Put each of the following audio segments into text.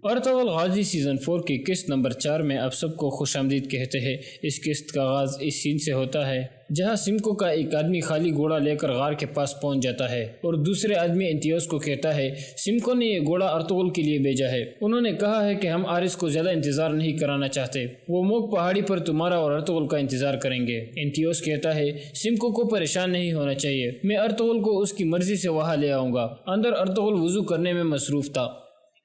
Ertugrul Ghazi season 4 کی قسط number 4 میں آپ سب کو خوش آمدید کہتے ہیں۔ اس قسط کا آغاز اس سین سے ہوتا ہے جہاں سمکو کا ایک آدمی خالی گھوڑا لے کر غار کے پاس پہنچ جاتا ہے اور دوسرے آدمی انتیوس کو کہتا ہے سمکو نے یہ گھوڑا ارطغرل کے لیے بھیجا ہے۔ انہوں نے کہا ہے کہ ہم آرس کو زیادہ انتظار نہیں کرانا چاہتے، وہ موگ پہاڑی پر تمہارا اور ارطغرل کا انتظار کریں گے۔ انتیوس کہتا ہے سمکو کو پریشان نہیں ہونا چاہیے، میں ارطغرل کو اس کی مرضی سے وہاں لے آؤں گا۔ اندر ارطغرل وضو کرنے میں مصروف تھا،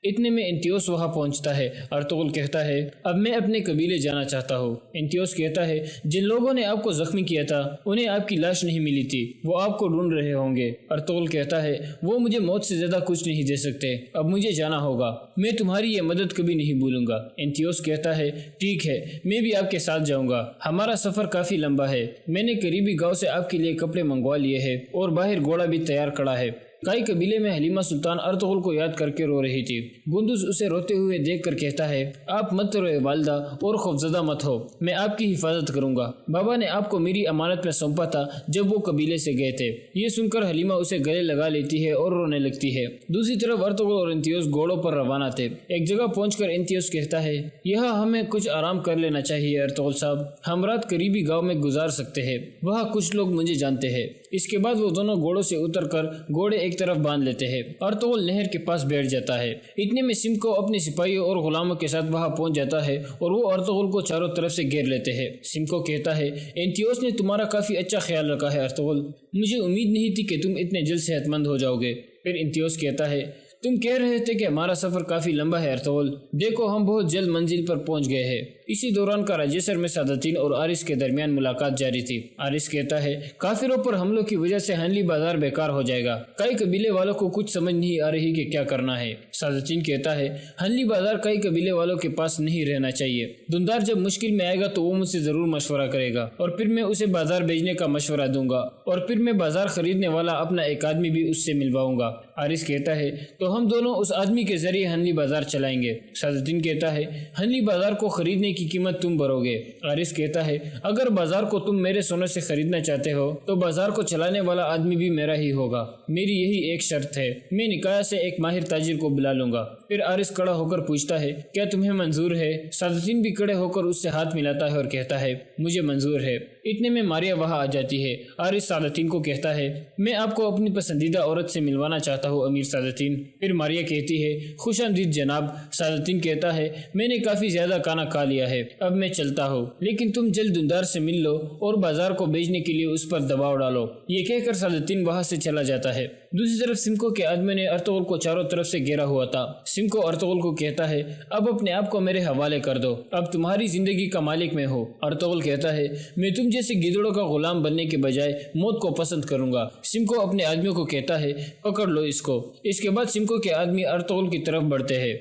اتنے میں انتیوس وہاں پہنچتا ہے۔ ارطغرل کہتا ہے اب میں اپنے قبیلے جانا چاہتا ہوں۔ انتیوس کہتا ہے جن لوگوں نے آپ کو زخمی کیا تھا انہیں آپ کی لاش نہیں ملی تھی، وہ آپ کو ڈھونڈ رہے ہوں گے۔ ارطغرل کہتا ہے وہ مجھے موت سے زیادہ کچھ نہیں دے سکتے، اب مجھے جانا ہوگا، میں تمہاری یہ مدد کبھی نہیں بھولوں گا۔ انتیوس کہتا ہے ٹھیک ہے، میں بھی آپ کے ساتھ جاؤں گا، ہمارا سفر کافی لمبا ہے، میں نے قریبی گاؤں سے آپ کے لیے کپڑے منگوا لیے ہیں اور باہر گھوڑا بھی تیار کھڑا ہے۔ کئی قبیلے میں حلیمہ سلطان ارطغرل کو یاد کر کے رو رہی تھی۔ گندز اسے روتے ہوئے دیکھ کر کہتا ہے آپ مت روئے والدہ اور خوفزدہ مت ہو، میں آپ کی حفاظت کروں گا، بابا نے آپ کو میری امانت میں سونپا تھا جب وہ قبیلے سے گئے تھے۔ یہ سن کر حلیمہ اسے گلے لگا لیتی ہے اور رونے لگتی ہے۔ دوسری طرف ارطغرل اور انتیوس گھوڑوں پر روانہ تھے۔ ایک جگہ پہنچ کر انتیوس کہتا ہے یہاں ہمیں کچھ آرام کر لینا چاہیے ارطغرل صاحب، ہم رات قریبی گاؤں میں گزار سکتے ہیں، وہاں کچھ لوگ مجھے جانتے ہیں۔ اس کے بعد وہ دونوں گھوڑوں سے اتر کر گھوڑے ایک طرف باندھ لیتے ہیں۔ ارطغرل نہر کے پاس بیٹھ جاتا ہے، اتنے میں سمکو اپنے سپاہیوں اور غلاموں کے ساتھ وہاں پہنچ جاتا ہے اور وہ ارطغرل کو چاروں طرف سے گھیر لیتے ہیں۔ سمکو کہتا ہے انتیوس نے تمہارا کافی اچھا خیال رکھا ہے ارطغرل، مجھے امید نہیں تھی کہ تم اتنے جلد صحت مند ہو جاؤ گے۔ پھر انتیوس کہتا ہے تم کہہ رہے تھے کہ ہمارا سفر کافی لمبا ہے ارطغرل، دیکھو ہم بہت جلد منزل پر پہنچ گئے ہیں۔ اسی دوران کاراجیسر میں سادتین اور آرس کے درمیان ملاقات جاری تھی۔ آرس کہتا ہے کافروں پر حملوں کی وجہ سے ہنلی بازار بیکار ہو جائے گا، کئی قبیلے والوں کو کچھ سمجھ نہیں آ رہی کہ کیا کرنا ہے۔ سادتین کہتا ہے ہنلی بازار کئی قبیلے والوں کے پاس نہیں رہنا چاہیے، دندار جب مشکل میں آئے گا تو وہ مجھ سے ضرور مشورہ کرے گا اور پھر میں اسے بازار بھیجنے کا مشورہ دوں گا اور پھر میں بازار خریدنے والا اپنا ایک آدمی بھی اس سے ملواؤں گا۔ آرس کہتا ہے تو ہم دونوں اس آدمی کے ذریعے ہنلی بازار چلائیں گے۔ سادتین کہتا ہے ہنلی بازار کو خریدنے کی قیمت تم بھرو گے۔ آرس کہتا ہے اگر بازار کو تم میرے سونے سے خریدنا چاہتے ہو تو بازار کو چلانے والا آدمی بھی میرا ہی ہوگا، میری یہی ایک شرط ہے، میں نکایا سے ایک ماہر تاجر کو بلا لوں گا۔ پھر آرس کھڑا ہو کر پوچھتا ہے کیا تمہیں منظور ہے؟ سادتین بھی کھڑے ہو کر اس سے ہاتھ ملاتا ہے اور کہتا ہے مجھے منظور ہے۔ اتنے میں ماریا وہاں آ جاتی ہے۔ آرس سادتین کو کہتا ہے میں آپ کو اپنی پسندیدہ عورت سے ملوانا چاہتا ہوں امیر سادتین۔ پھر ماریا کہتی ہے خوش آمدید جناب۔ سادتین کہتا ہے میں نے کافی زیادہ کھانا کھا لیا ہے، اب میں چلتا ہوں، لیکن تم جلد دندار سے مل لو اور بازار کو بیچنے کے لیے اس پر دباؤ ڈالو۔ یہ کہہ کر سادتین وہاں سے چلا جاتا ہے۔ دوسری طرف سمکو کے آدمی نے ارطغرل کو چاروں طرف سے گھیرا ہوا تھا۔ سمکو ارطغرل کو کہتا ہے اب اپنے آپ کو میرے حوالے کر دو، اب تمہاری زندگی کا مالک میں ہو۔ ارطغرل کہتا ہے میں تم جیسے گیدڑوں کا غلام بننے کے بجائے موت کو پسند کروں گا۔ سمکو اپنے آدمیوں کو کہتا ہے پکڑ لو اس کو۔ اس کے بعد سمکو کے آدمی ارطغرل کی طرف بڑھتے ہیں۔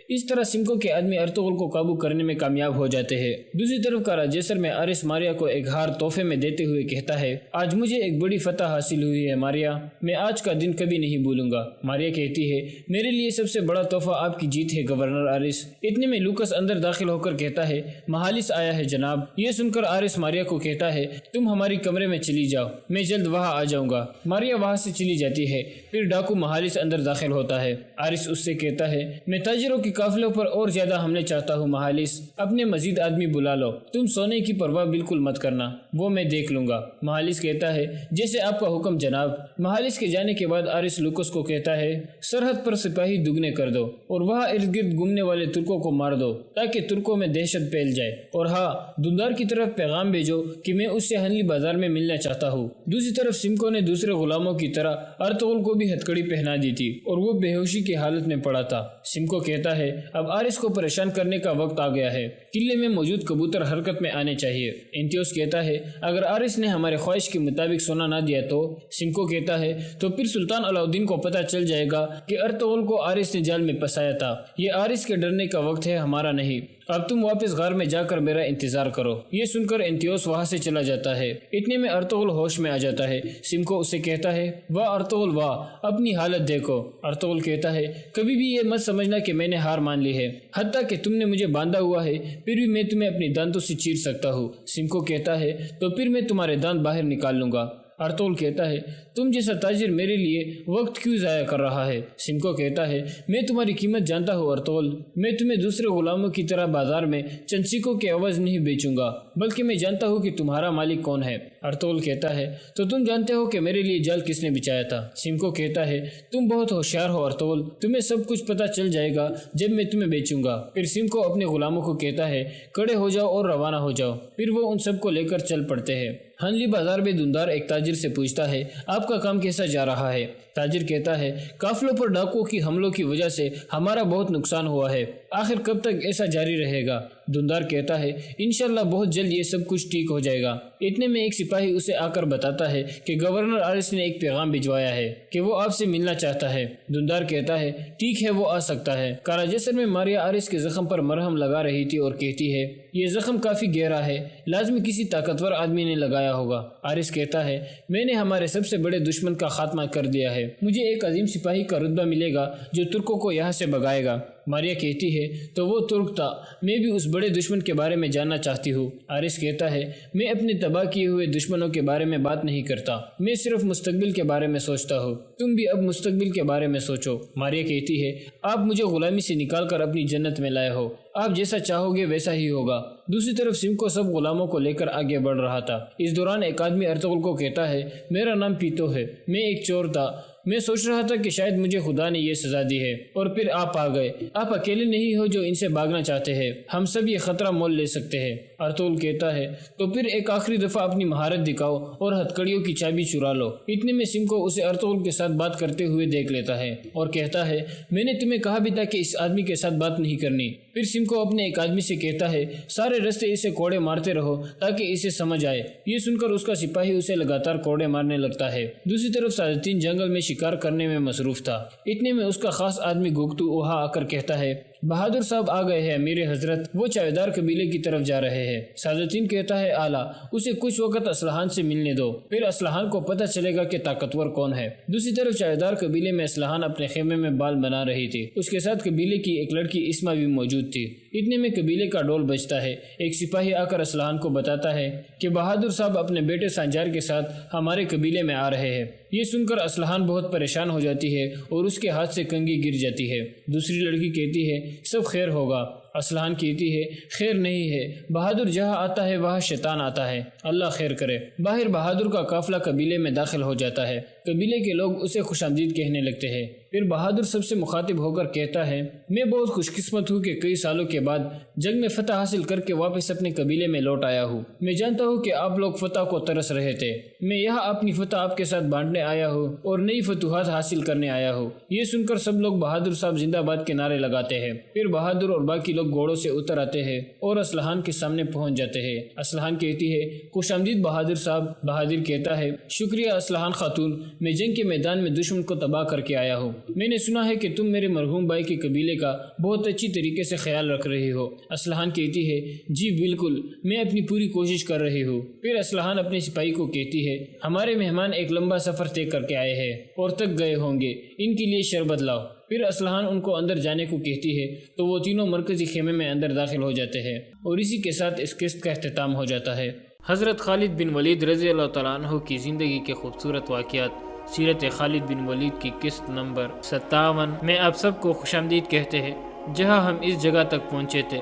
اس طرح سمکو کے آدمی ارطغرل کو قابو کرنے میں کامیاب ہو جاتے ہیں۔ دوسری طرف کاراجیسر میں آرس ماریا کو ایک ہار تحفے میں دیتے ہوئے کہتا ہے آج مجھے ایک بڑی فتح حاصل ہوئی ہے ماریا، میں آج کا دن کبھی نہیں بھولوں گا۔ ماریا کہتی ہے میرے لیے سب سے بڑا تحفہ آپ کی جیت ہے گورنر آرس۔ اتنے میں لوکس اندر داخل ہو کر کہتا ہے مہالس آیا ہے جناب۔ یہ سن کر آرس ماریا کو کہتا ہے تم ہماری کمرے میں چلی جاؤ، میں جلد وہاں آ جاؤں گا۔ ماریا وہاں سے چلی جاتی ہے۔ پھر ڈاکو مہالس اندر داخل ہوتا ہے۔ آرس اس سے کہتا ہے میں تاجروں کی قافلوں پر اور زیادہ حملے چاہتا ہوں مہالس، اپنے مزید آدمی بلا لو، تم سونے کی پرواہ بالکل مت کرنا، وہ میں دیکھ لوں گا۔ مہالس کہتا ہے جیسے آپ کا حکم جناب۔ مہالس کے جانے کے بعد آرس لوکس کو کہتا ہے سرحد پر سپاہی دگنے کر دو اور وہاں ارد گرد گھومنے والے ترکوں کو مار دو تاکہ ترکوں میں دہشت پھیل جائے، اور ہاں دندار کی طرف پیغام بھیجو کہ میں اس سے ہنلی بازار میں ملنا چاہتا ہوں۔ دوسری طرف سمکو نے دوسرے غلاموں کی طرح ارطغرل کو بھی ہتھکڑی پہنا دی تھی اور وہ بے ہوشی کی حالت میں پڑا تھا۔ سمکو کہتا ہے اب آرس کو پریشان کرنے کا وقت آ گیا ہے، قلعے میں موجود کبوتر حرکت میں آنے چاہیے۔ انتیوس کہتا ہے اگر آرس نے ہمارے خواہش کے مطابق سونا نہ دیا تو؟ سمکو کہتا ہے تو پھر سلطان علاؤدین کو پتہ چل جائے گا کہ ارطغرل کو آرس نے جال میں پھنسایا تھا۔ یہ آرس کے ڈرنے کا وقت ہے، ہمارا نہیں۔ اب تم واپس غار میں جا کر میرا انتظار کرو۔ یہ سن کر انتیوس وہاں سے چلا جاتا ہے۔ اتنے میں ارطغرل ہوش میں آ جاتا ہے۔ سمکو اسے کہتا ہے واہ ارطغرل واہ، اپنی حالت دیکھو۔ ارطغرل کہتا ہے کبھی بھی یہ مت سمجھنا کہ میں نے ہار مان لی ہے، حتیٰ کہ تم نے مجھے باندھا ہوا ہے پھر بھی میں تمہیں اپنی دانتوں سے چیر سکتا ہوں۔ سمکو کہتا ہے تو پھر میں تمہارے دانت باہر نکال لوں گا۔ ارطغرل کہتا ہے تم جیسا تاجر میرے لیے وقت کیوں ضائع کر رہا ہے؟ سمکو کہتا ہے میں تمہاری قیمت جانتا ہوں ارطغرل، میں تمہیں دوسرے غلاموں کی طرح بازار میں چند سکوں کے عوض نہیں بیچوں گا، بلکہ میں جانتا ہوں کہ تمہارا مالک کون ہے۔ ارطغرل کہتا ہے تو تم جانتے ہو کہ میرے لیے جال کس نے بچھایا تھا؟ سمکو کہتا ہے تم بہت ہوشیار ہو ارطغرل، تمہیں سب کچھ پتہ چل جائے گا جب میں تمہیں بیچوں گا۔ پھر سمکو اپنے غلاموں کو کہتا ہے کھڑے ہو جاؤ اور روانہ ہو جاؤ۔ پھر وہ ان سب کو لے کر چل پڑتے ہیں۔ ہنلی بازار میں دندار ایک تاجر سے پوچھتا ہے آپ کا کام کیسا جا رہا ہے؟ تاجر کہتا ہے قافلوں پر ڈاکوؤں کی حملوں کی وجہ سے ہمارا بہت نقصان ہوا ہے، آخر کب تک ایسا جاری رہے گا؟ دندار کہتا ہے انشاءاللہ بہت جلد یہ سب کچھ ٹھیک ہو جائے گا۔ اتنے میں ایک سپاہی اسے آ کر بتاتا ہے کہ گورنر آرس نے ایک پیغام بھجوایا ہے کہ وہ آپ سے ملنا چاہتا ہے۔ دندار کہتا ہے ٹھیک ہے وہ آ سکتا ہے۔ کاراجسر میں ماریا آرس کے زخم پر مرہم لگا رہی تھی اور کہتی ہے یہ زخم کافی گہرا ہے، لازمی کسی طاقتور آدمی نے لگایا ہوگا۔ آرس کہتا ہے میں نے ہمارے سب سے بڑے دشمن کا خاتمہ کر دیا ہے، مجھے ایک عظیم سپاہی کا رتبہ ملے گا جو ترکوں کو یہاں سے بھگائے گا۔ ماریا کہتی ہے تو وہ ترک تھا، میں بھی اس بڑے دشمن کے بارے میں جاننا چاہتی ہوں۔ آرس کہتا ہے میں اپنے تباہ کیے ہوئے دشمنوں کے بارے میں بات نہیں کرتا، میں صرف مستقبل کے بارے میں سوچتا ہوں، تم بھی اب مستقبل کے بارے میں سوچو۔ ماریا کہتی ہے آپ مجھے غلامی سے نکال کر اپنی جنت میں لائے ہو، آپ جیسا چاہو گے ویسا ہی ہوگا۔ دوسری طرف سمکو سب غلاموں کو لے کر آگے بڑھ رہا تھا۔ اس دوران ایک آدمی ارطغرل کو کہتا ہے میرا نام پیتو ہے، میں ایک چور تھا، میں سوچ رہا تھا کہ شاید مجھے خدا نے یہ سزا دی ہے اور پھر آپ آ گئے، آپ اکیلے نہیں ہو جو ان سے بھاگنا چاہتے ہیں، ہم سب یہ خطرہ مول لے سکتے ہیں۔ ارطغرل کہتا ہے تو پھر ایک آخری دفعہ اپنی مہارت دکھاؤ اور ہتھکڑیوں کی چابی چرا لو۔ اتنے میں سمکو اسے ارطغرل کے ساتھ بات کرتے ہوئے دیکھ لیتا ہے اور کہتا ہے میں نے تمہیں کہا بھی تھا کہ اس آدمی کے ساتھ بات نہیں کرنی۔ پھر سمکو اپنے ایک آدمی سے کہتا ہے سارے رستے اسے کوڑے مارتے رہو تاکہ اسے سمجھ آئے۔ یہ سن کر اس کا سپاہی اسے لگاتار کوڑے مارنے لگتا ہے۔ دوسری طرف سادتین جنگل میں شکار کرنے میں مصروف تھا۔ اتنے میں اس کا خاص آدمی گوگتو وہاں آ کر کہتا ہے بہادر صاحب آ گئے ہیں امیر حضرت، وہ چاودار قبیلے کی طرف جا رہے ہیں۔ سادتین کہتا ہے اعلیٰ، اسے کچھ وقت اسلحان سے ملنے دو، پھر اسلحان کو پتہ چلے گا کہ طاقتور کون ہے۔ دوسری طرف چاودار قبیلے میں اسلحان اپنے خیمے میں بال بنا رہی تھی، اس کے ساتھ قبیلے کی ایک لڑکی اسما بھی موجود تھی۔ اتنے میں قبیلے کا ڈول بجتا ہے، ایک سپاہی آ کر اسلحان کو بتاتا ہے کہ بہادر صاحب اپنے بیٹے سانجار کے ساتھ ہمارے قبیلے میں آ رہے ہیں۔ یہ سن کر اسلحان بہت پریشان ہو جاتی ہے اور اس کے ہاتھ سے کنگھی گر جاتی ہے۔ دوسری لڑکی کہتی ہے سب خیر ہوگا۔ اسلحان کہتی ہے خیر نہیں ہے، بہادر جہاں آتا ہے وہاں شیطان آتا ہے، اللہ خیر کرے۔ باہر بہادر کا قافلہ قبیلے میں داخل ہو جاتا ہے، قبیلے کے لوگ اسے خوش آمدید کہنے لگتے ہیں۔ پھر بہادر سب سے مخاطب ہو کر کہتا ہے میں بہت خوش قسمت ہوں کہ کئی سالوں کے بعد جنگ میں فتح حاصل کر کے واپس اپنے قبیلے میں لوٹ آیا ہوں۔ میں جانتا ہوں کہ آپ لوگ فتح کو ترس رہے تھے، میں یہاں اپنی فتح آپ کے ساتھ بانٹنے آیا ہوں اور نئی فتوحات حاصل کرنے آیا ہوں۔ یہ سن کر سب لوگ بہادر صاحب زندہ باد کے نعرے لگاتے ہیں۔ پھر بہادر اور باقی لوگ گھوڑوں سے اتر آتے ہیں اور اسلحان کے سامنے پہنچ جاتے ہیں۔ اسلحان کہتی ہے خوش آمدید بہادر صاحب۔ بہادر کہتا ہے شکریہ اسلحان خاتون، میں جنگ کے میدان میں دشمن کو تباہ کر کے آیا ہوں، میں نے سنا ہے کہ تم میرے مرحوم بھائی کے قبیلے کا بہت اچھی طریقے سے خیال رکھ رہی ہو۔ اسلحان کہتی ہے جی بالکل، میں اپنی پوری کوشش کر رہی ہوں۔ پھر اسلحان اپنے سپاہی کو کہتی ہے ہمارے مہمان ایک لمبا سفر طے کر کے آئے ہیں اور تک گئے ہوں گے، ان کے لیے شربت لاؤ۔ پھر اسلحان ان کو اندر جانے کو کہتی ہے تو وہ تینوں مرکزی خیمے میں اندر داخل ہو جاتے ہیں اور اسی کے ساتھ اس قسط کا اختتام ہو جاتا ہے۔ حضرت خالد بن ولید رضی اللہ تعالیٰ عنہ کی زندگی کے خوبصورت واقعات سیرت خالد بن ولید کی قسط نمبر 57 میں آپ سب کو خوش آمدید کہتے ہیں۔ جہاں ہم اس جگہ تک پہنچے تھے۔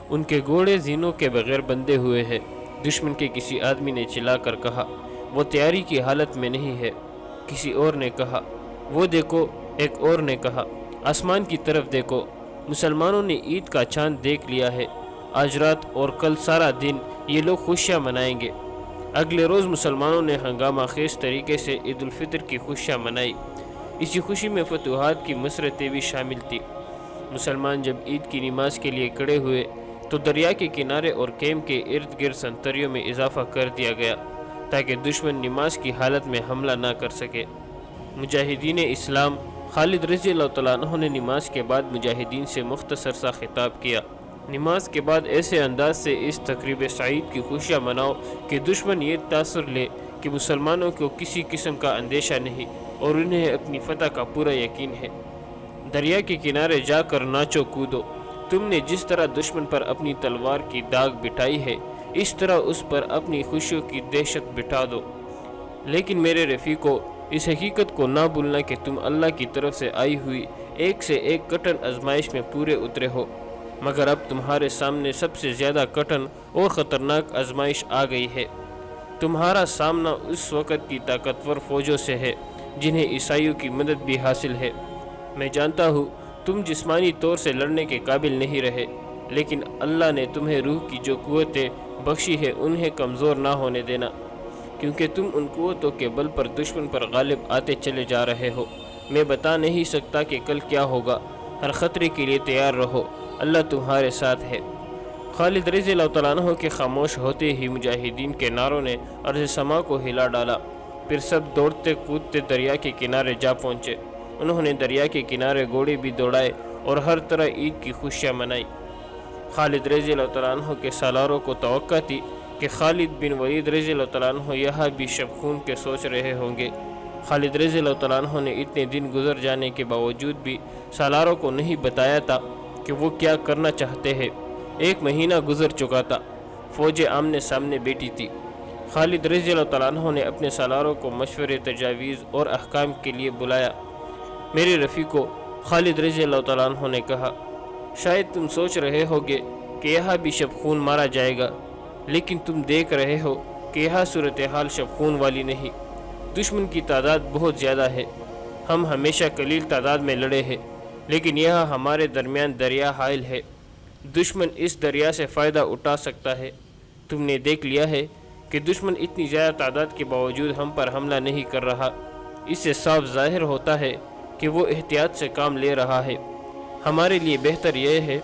ان کے گھوڑے زینوں کے بغیر بندھے ہوئے ہیں، دشمن کے کسی آدمی نے چلا کر کہا۔ وہ تیاری کی حالت میں نہیں ہے، کسی اور نے کہا۔ وہ دیکھو، ایک اور نے کہا۔ آسمان کی طرف دیکھو، مسلمانوں نے عید کا چاند دیکھ لیا ہے۔ آج رات اور کل سارا دن یہ لوگ خوشیاں منائیں گے۔ اگلے روز مسلمانوں نے ہنگامہ خیز طریقے سے عید الفطر کی خوشیاں منائی۔ اسی خوشی میں فتوحات کی مسرتیں بھی شامل تھی۔ مسلمان جب عید کی نماز کے لیے کھڑے ہوئے تو دریا کے کنارے اور کیمپ کے ارد گرد سنتریوں میں اضافہ کر دیا گیا تاکہ دشمن نماز کی حالت میں حملہ نہ کر سکے۔ مجاہدین اسلام خالد رضی اللہ تعالیٰ عنہ نے نماز کے بعد مجاہدین سے مختصر سا خطاب کیا۔ نماز کے بعد ایسے انداز سے اس تقریب سعید کی خوشیاں مناؤ کہ دشمن یہ تاثر لے کہ مسلمانوں کو کسی قسم کا اندیشہ نہیں اور انہیں اپنی فتح کا پورا یقین ہے۔ دریا کے کنارے جا کر ناچو کودو، تم نے جس طرح دشمن پر اپنی تلوار کی داغ بٹھائی ہے اس طرح اس پر اپنی خوشیوں کی دہشت بٹھا دو۔ لیکن میرے رفیقو، اس حقیقت کو نہ بھولنا کہ تم اللہ کی طرف سے آئی ہوئی ایک سے ایک کٹن آزمائش میں پورے اترے ہو، مگر اب تمہارے سامنے سب سے زیادہ کٹن اور خطرناک آزمائش آ گئی ہے۔ تمہارا سامنا اس وقت کی طاقتور فوجوں سے ہے جنہیں عیسائیوں کی مدد بھی حاصل ہے۔ میں جانتا ہوں تم جسمانی طور سے لڑنے کے قابل نہیں رہے، لیکن اللہ نے تمہیں روح کی جو قوتیں بخشی ہے انہیں کمزور نہ ہونے دینا، کیونکہ تم ان قوتوں کے بل پر دشمن پر غالب آتے چلے جا رہے ہو۔ میں بتا نہیں سکتا کہ کل کیا ہوگا، ہر خطرے کے لیے تیار رہو، اللہ تمہارے ساتھ ہے۔ خالد رضی اللہ تعالیٰ عنہ کے خاموش ہوتے ہی مجاہدین کے نعروں نے ارض سما کو ہلا ڈالا، پھر سب دوڑتے کودتے دریا کے کنارے جا پہنچے۔ انہوں نے دریا کے کنارے گھوڑے بھی دوڑائے اور ہر طرح عید کی خوشیاں منائی۔ خالد رضی اللہ تعالیٰ عنہ کے سالاروں کو توقع تھی کہ خالد بن ولید رضی اللہ تعالیٰ عنہ یہاں بھی شب خون کے سوچ رہے ہوں گے۔ خالد رضی اللہ تعالیٰ عنہ نے اتنے دن گزر جانے کے باوجود بھی سالاروں کو نہیں بتایا تھا کہ وہ کیا کرنا چاہتے ہیں۔ 1 مہینہ گزر چکا تھا، فوجیں آمنے سامنے بیٹھی تھی۔ خالد رضی اللہ تعالیٰ عنہ نے اپنے سالاروں کو مشورے، تجاویز اور احکام کے لیے بلایا۔ میرے رفیقو، خالد رضی اللہ تعالیٰ عنہ نے کہا، شاید تم سوچ رہے ہوگے کہ یہاں بھی شب خون مارا جائے گا، لیکن تم دیکھ رہے ہو کہ یہاں صورتحال شب خون والی نہیں۔ دشمن کی تعداد بہت زیادہ ہے، ہم ہمیشہ قلیل تعداد میں لڑے ہیں، لیکن یہاں ہمارے درمیان دریا حائل ہے، دشمن اس دریا سے فائدہ اٹھا سکتا ہے۔ تم نے دیکھ لیا ہے کہ دشمن اتنی زیادہ تعداد کے باوجود ہم پر حملہ نہیں کر رہا۔ اس سے صاف ظاہر ہوتا ہے کہ وہ احتیاط سے کام لے رہا ہے۔ ہمارے لیے بہتر یہ ہے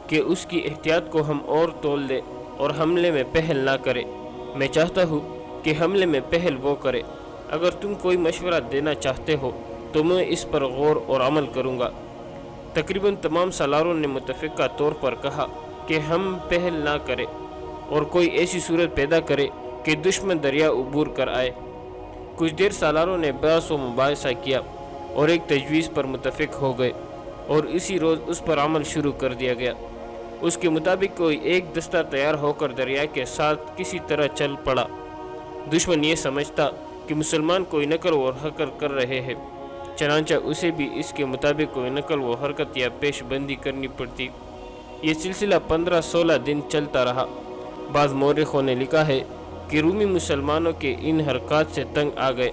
کہ اس کی احتیاط کو ہم اور تول دیں اور حملے میں پہل نہ کرے۔ میں چاہتا ہوں کہ حملے میں پہل وہ کرے۔ اگر تم کوئی مشورہ دینا چاہتے ہو تو میں اس پر غور اور عمل کروں گا۔ تقریباً تمام سالاروں نے متفقہ طور پر کہا کہ ہم پہل نہ کریں اور کوئی ایسی صورت پیدا کرے کہ دشمن دریا عبور کر آئے۔ کچھ دیر سالاروں نے بحث و مباحثہ کیا اور ایک تجویز پر متفق ہو گئے اور اسی روز اس پر عمل شروع کر دیا گیا۔ اس کے مطابق کوئی ایک دستہ تیار ہو کر دریا کے ساتھ کسی طرح چل پڑا۔ دشمن یہ سمجھتا کہ مسلمان کوئی نقل و حرکت کر رہے ہیں، چنانچہ اسے بھی اس کے مطابق کوئی نقل و حرکت یا پیش بندی کرنی پڑتی۔ یہ سلسلہ 15-16 دن چلتا رہا۔ بعض مورخوں نے لکھا ہے کہ رومی مسلمانوں کے ان حرکات سے تنگ آ گئے۔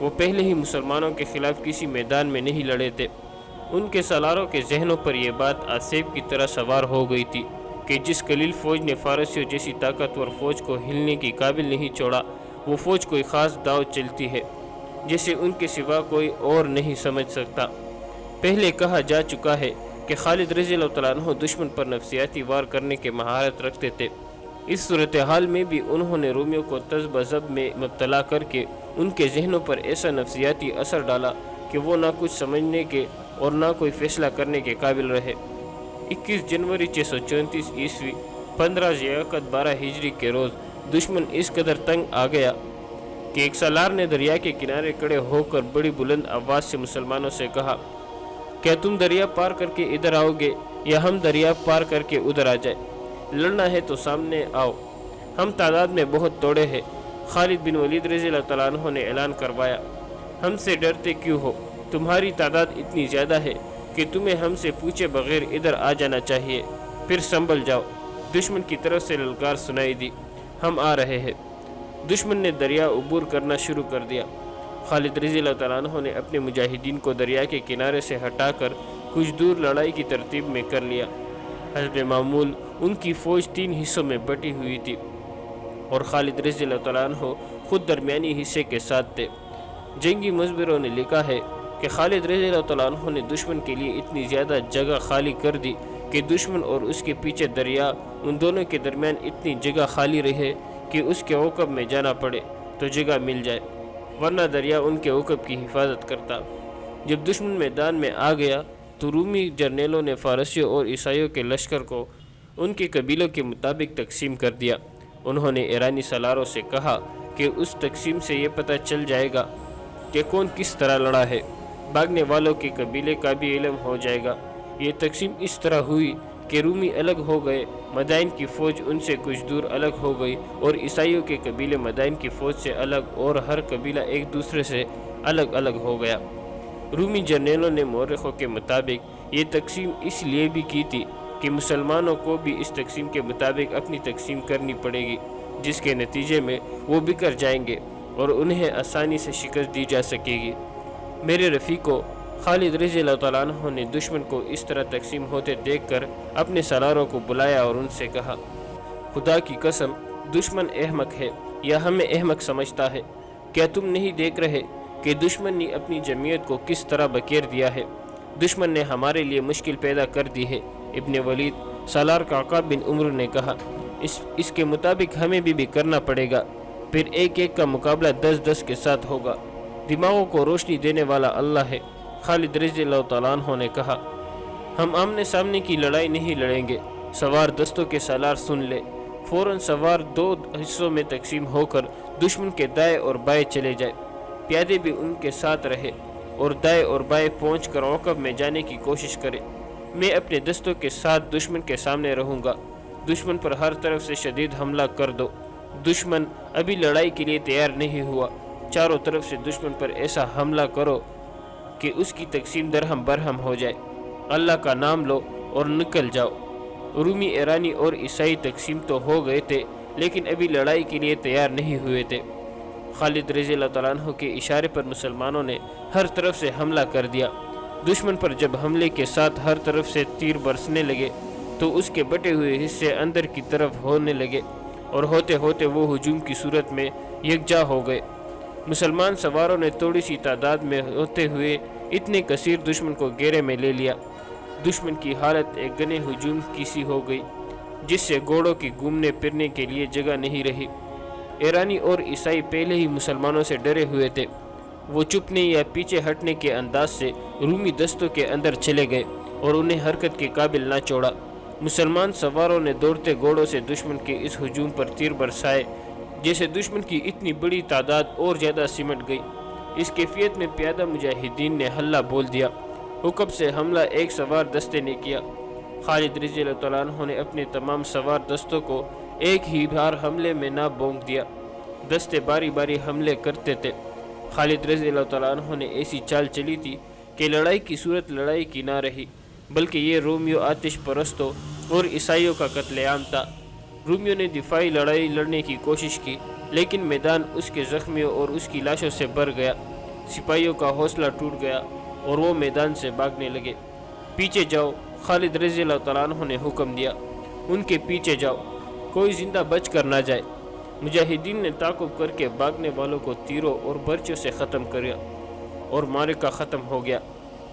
وہ پہلے ہی مسلمانوں کے خلاف کسی میدان میں نہیں لڑے تھے۔ ان کے سالاروں کے ذہنوں پر یہ بات آسیب کی طرح سوار ہو گئی تھی کہ جس قلیل فوج نے فارسیوں جیسی طاقتور فوج کو ہلنے کی قابل نہیں چھوڑا، وہ فوج کوئی خاص داؤ چلتی ہے جسے ان کے سوا کوئی اور نہیں سمجھ سکتا۔ پہلے کہا جا چکا ہے کہ خالد رضی اللہ تعالیٰ عنہ دشمن پر نفسیاتی وار کرنے کے مہارت رکھتے تھے۔ اس صورتحال میں بھی انہوں نے رومیوں کو تذب ذب میں مبتلا کر کے ان کے ذہنوں پر ایسا نفسیاتی اثر ڈالا کہ وہ نہ کچھ سمجھنے کے اور نہ کوئی فیصلہ کرنے کے قابل رہے۔ 21 جنوری 634 عیسوی 15 ذیقعدہ 12 ہجری کے روز دشمن اس قدر تنگ آ گیا کہ ایک سالار نے دریا کے کنارے کھڑے ہو کر بڑی بلند آواز سے مسلمانوں سے کہا، کیا تم دریا پار کر کے ادھر آؤ گے یا ہم دریا پار کر کے ادھر آ جائیں؟ لڑنا ہے تو سامنے آؤ، ہم تعداد میں بہت توڑے ہیں۔ خالد بن ولید رضی اللہ تعالیٰ عنہ نے اعلان کروایا، ہم سے ڈرتے کیوں ہو؟ تمہاری تعداد اتنی زیادہ ہے کہ تمہیں ہم سے پوچھے بغیر ادھر آ جانا چاہیے، پھر سنبھل جاؤ۔ دشمن کی طرف سے للکار سنائی دی، ہم آ رہے ہیں۔ دشمن نے دریا عبور کرنا شروع کر دیا۔ خالد رضی اللہ تعالیٰ عنہ نے اپنے مجاہدین کو دریا کے کنارے سے ہٹا کر کچھ دور لڑائی کی ترتیب میں کر لیا۔ حسب معمول ان کی فوج 3 حصوں میں بٹی ہوئی تھی اور خالد رضی اللہ تعالیٰ عنہ خود درمیانی حصے کے ساتھ تھے۔ جنگی مصبروں نے لکھا ہے کہ خالد رضی اللہ تعالیٰ عنہ نے دشمن کے لیے اتنی زیادہ جگہ خالی کر دی کہ دشمن اور اس کے پیچھے دریا، ان دونوں کے درمیان اتنی جگہ خالی رہے کہ اس کے عقب میں جانا پڑے تو جگہ مل جائے، ورنہ دریا ان کے عقب کی حفاظت کرتا۔ جب دشمن میدان میں آ گیا تو رومی جرنیلوں نے فارسیوں اور عیسائیوں کے لشکر کو ان کے قبیلوں کے مطابق تقسیم کر دیا۔ انہوں نے ایرانی سالاروں سے کہا کہ اس تقسیم سے یہ پتہ چل جائے گا کہ کون کس طرح لڑا ہے، بھاگنے والوں کے قبیلے کا بھی علم ہو جائے گا۔ یہ تقسیم اس طرح ہوئی کہ رومی الگ ہو گئے، مدائن کی فوج ان سے کچھ دور الگ ہو گئی اور عیسائیوں کے قبیلے مدائن کی فوج سے الگ، اور ہر قبیلہ ایک دوسرے سے الگ الگ ہو گیا۔ رومی جرنیلوں نے مورخوں کے مطابق یہ تقسیم اس لیے بھی کی تھی کہ مسلمانوں کو بھی اس تقسیم کے مطابق اپنی تقسیم کرنی پڑے گی، جس کے نتیجے میں وہ بکھر جائیں گے اور انہیں آسانی سے شکست دی جا سکے گی۔ میرے رفیقو، خالد رضی اللہ تعالیٰ عنہ نے دشمن کو اس طرح تقسیم ہوتے دیکھ کر اپنے سالاروں کو بلایا اور ان سے کہا، خدا کی قسم دشمن احمق ہے یا ہمیں احمق سمجھتا ہے؟ کیا تم نہیں دیکھ رہے کہ دشمن نے اپنی جمعیت کو کس طرح بکیر دیا ہے؟ دشمن نے ہمارے لیے مشکل پیدا کر دی ہے۔ ابن ولید سالار کعکا بن عمرو نے کہا، اس کے مطابق ہمیں بھی کرنا پڑے گا، پھر ایک ایک کا مقابلہ 10-10 کے ساتھ ہوگا۔ دماغوں کو روشنی دینے والا اللہ ہے۔ خالد رضی اللہ تعالیٰ عنہ نے کہا، ہم آمنے سامنے کی لڑائی نہیں لڑیں گے، سوار دستوں کے سالار سن لے۔ فوراً سوار 2 حصوں میں تقسیم ہو کر دشمن کے دائیں اور بائیں چلے جائے، پیادے بھی ان کے ساتھ رہے اور دائیں اور بائیں پہنچ کر عقب میں جانے کی کوشش کرے۔ میں اپنے دستوں کے ساتھ دشمن کے سامنے رہوں گا۔ دشمن پر ہر طرف سے شدید حملہ کر دو۔ دشمن ابھی لڑائی کے لیے تیار نہیں ہوا، چاروں طرف سے دشمن پر ایسا حملہ کرو کہ اس کی تقسیم درہم برہم ہو جائے۔ اللہ کا نام لو اور نکل جاؤ۔ رومی، ایرانی اور عیسائی تقسیم تو ہو گئے تھے لیکن ابھی لڑائی کے لیے تیار نہیں ہوئے تھے۔ خالد رضی اللہ تعالیٰ عنہ کے اشارے پر مسلمانوں نے ہر طرف سے حملہ کر دیا۔ دشمن پر جب حملے کے ساتھ ہر طرف سے تیر برسنے لگے تو اس کے بٹے ہوئے حصے اندر کی طرف ہونے لگے اور ہوتے ہوتے وہ ہجوم کی صورت میں یکجا ہو گئے۔ مسلمان سواروں نے تھوڑی سی تعداد میں ہوتے ہوئے اتنے کثیر دشمن کو گھیرے میں لے لیا۔ دشمن کی حالت ایک گنے ہجوم کی سی ہو گئی جس سے گھوڑوں کی گھومنے پھرنے کے لیے جگہ نہیں رہی۔ ایرانی اور عیسائی پہلے ہی مسلمانوں سے ڈرے ہوئے تھے، وہ چپنے یا پیچھے ہٹنے کے انداز سے رومی دستوں کے اندر چلے گئے اور انہیں حرکت کے قابل نہ چھوڑا۔ مسلمان سواروں نے دوڑتے گھوڑوں سے دشمن کے اس ہجوم پر تیر برسائے جیسے دشمن کی اتنی بڑی تعداد اور زیادہ سمٹ گئی۔ اس کیفیت میں پیادہ مجاہدین نے حلہ بول دیا۔ حکم سے حملہ ایک سوار دستے نے کیا۔ خالد رضی اللہ تعالیٰ عنہ نے اپنے تمام سوار دستوں کو ایک ہی بار حملے میں نہ بونک دیا، دستے باری باری حملے کرتے تھے۔ خالد رضی اللہ تعالیٰ عنہ نے ایسی چال چلی تھی کہ لڑائی کی صورت لڑائی کی نہ رہی، بلکہ یہ رومیوں آتش پرستوں اور عیسائیوں کا قتل عام تھا۔ رومیوں نے دفاعی لڑائی لڑنے کی کوشش کی لیکن میدان اس کے زخمیوں اور اس کی لاشوں سے بھر گیا۔ سپاہیوں کا حوصلہ ٹوٹ گیا اور وہ میدان سے بھاگنے لگے۔ پیچھے جاؤ، خالد رضی اللہ تعالیٰ عنہ نے حکم دیا، ان کے پیچھے جاؤ، کوئی زندہ بچ کر نہ جائے۔ مجاہدین نے تعاقب کر کے بھاگنے والوں کو تیروں اور برچوں سے ختم کیا اور معرکہ ختم ہو گیا۔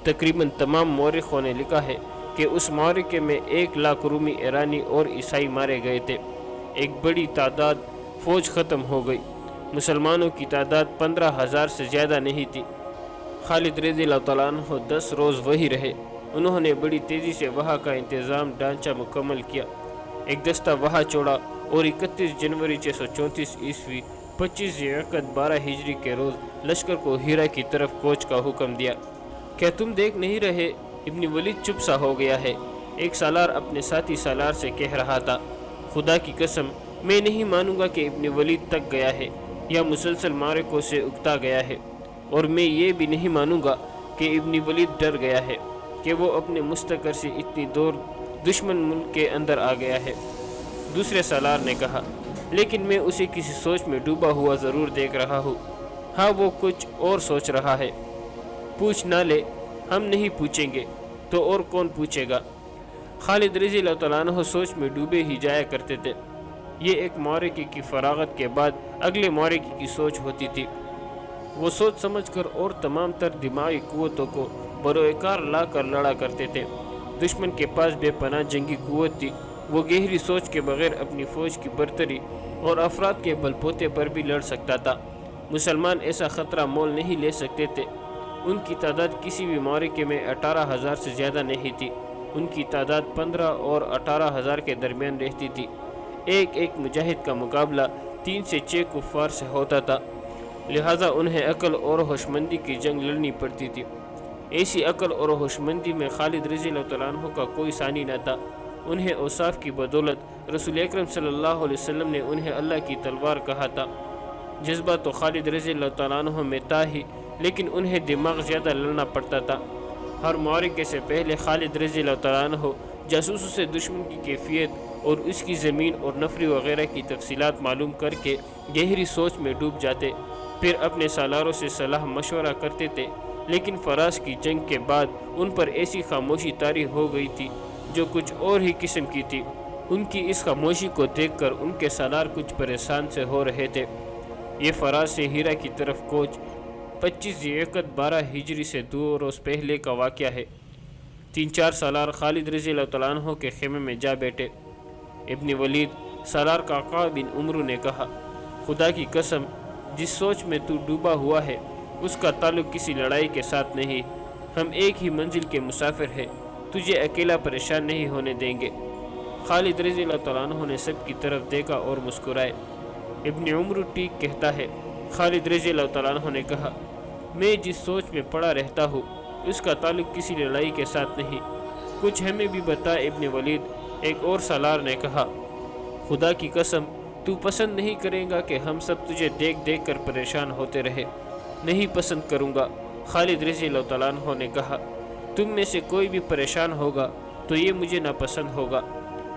تقریباً تمام مورخوں نے لکھا ہے کہ اس معرکے میں 1,00,000 رومی، ایرانی اور عیسائی مارے گئے تھے۔ ایک بڑی تعداد فوج ختم ہو گئی۔ مسلمانوں کی تعداد 15,000 سے زیادہ نہیں تھی۔ خالد رضی اللہ تعالیٰ عنہ 10 روز وہی رہے۔ انہوں نے بڑی تیزی سے وہاں کا انتظام ڈھانچہ مکمل کیا۔ ایک دستہ وہاں چھوڑا اور 31 جنوری 634 عیسوی 25 ذی القعدہ 12 ہجری کے روز لشکر کو ہیرا کی طرف کوچ کا حکم دیا۔ کیا تم دیکھ نہیں رہے؟ ابن ولید چپ سا ہو گیا ہے۔ ایک سالار اپنے ساتھی سالار سے کہہ رہا تھا، خدا کی قسم میں نہیں مانوں گا کہ ابن ولید تک گیا ہے یا مسلسل معرکوں سے اکتا گیا ہے، اور میں یہ بھی نہیں مانوں گا کہ ابن ولید ڈر گیا ہے۔ کہ وہ اپنے مستقر سے اتنی دور دشمن ملک کے اندر آ گیا ہے۔ دوسرے سالار نے کہا، لیکن میں اسے کسی سوچ میں ڈوبا ہوا ضرور دیکھ رہا ہوں۔ ہاں، وہ کچھ اور سوچ رہا ہے۔ پوچھ نہ لے، ہم نہیں پوچھیں گے تو اور کون پوچھے گا؟ خالد رضی اللہ تعالیٰ عنہ سوچ میں ڈوبے ہی جایا کرتے تھے۔ یہ ایک معرکے کی فراغت کے بعد اگلے معرکے کی سوچ ہوتی تھی۔ وہ سوچ سمجھ کر اور تمام تر دماغی قوتوں کو بروئے کار لا کر لڑا کرتے تھے۔ دشمن کے پاس بے پناہ جنگی قوت تھی۔ وہ گہری سوچ کے بغیر اپنی فوج کی برتری اور افراد کے بل بوتے پر بھی لڑ سکتا تھا۔ مسلمان ایسا خطرہ مول نہیں لے سکتے تھے۔ ان کی تعداد کسی بھی معرکے میں 18,000 سے زیادہ نہیں تھی۔ ان کی تعداد 15 اور 18,000 کے درمیان رہتی تھی۔ ایک ایک مجاہد کا مقابلہ 3 سے 6 کفار سے ہوتا تھا، لہٰذا انہیں عقل اور ہوشمندی کی جنگ لڑنی پڑتی تھی۔ ایسی عقل اور ہوشمندی میں خالد رضی اللہ تعالیٰ عنہ کا کوئی ثانی نہ تھا۔ انہیں اوصاف کی بدولت رسول اکرم صلی اللہ علیہ وسلم نے انہیں اللہ کی تلوار کہا تھا۔ جذبہ تو خالد رضی اللہ تعالیٰ عنہ میں تھا ہی، لیکن انہیں دماغ زیادہ لڑنا پڑتا تھا۔ ہر معرکے سے پہلے خالد رضی اللہ تعالیٰ عنہ جاسوسوں سے دشمن کی کیفیت اور اس کی زمین اور نفری وغیرہ کی تفصیلات معلوم کر کے گہری سوچ میں ڈوب جاتے، پھر اپنے سالاروں سے صلاح مشورہ کرتے تھے۔ لیکن فراز کی جنگ کے بعد ان پر ایسی خاموشی طاری ہو گئی تھی جو کچھ اور ہی قسم کی تھی۔ ان کی اس خاموشی کو دیکھ کر ان کے سالار کچھ پریشان سے ہو رہے تھے۔ یہ فراز سے ہیرا کی طرف کوچ 25 ذی-القعدہ 12 ہجری سے 2 روز پہلے کا واقعہ ہے۔ 3-4 سالار خالد رضی اللہ تعالیٰ عنہ کے خیمے میں جا بیٹھے۔ ابن ولید سالار قعقاع بن عمرو نے کہا، خدا کی قسم، جس سوچ میں تو ڈوبا ہوا ہے اس کا تعلق کسی لڑائی کے ساتھ نہیں۔ ہم ایک ہی منزل کے مسافر ہیں، تجھے اکیلا پریشان نہیں ہونے دیں گے۔ خالد رضی اللہ تعالیٰ عنہ نے سب کی طرف دیکھا اور مسکرائے۔ ابن عمرو ٹھیک کہتا ہے۔ خالد رضی اللہ تعالیٰ عنہ نے کہا، میں جس سوچ میں پڑا رہتا ہوں اس کا تعلق کسی لڑائی کے ساتھ نہیں۔ کچھ ہمیں بھی بتا ابن ولید، ایک اور سالار نے کہا، خدا کی قسم، تو پسند نہیں کرے گا کہ ہم سب تجھے دیکھ دیکھ کر پریشان ہوتے رہے؟ نہیں پسند کروں گا۔ خالد رضی اللہ تعالیٰ عنہ نے کہا، تم میں سے کوئی بھی پریشان ہوگا تو یہ مجھے ناپسند ہوگا۔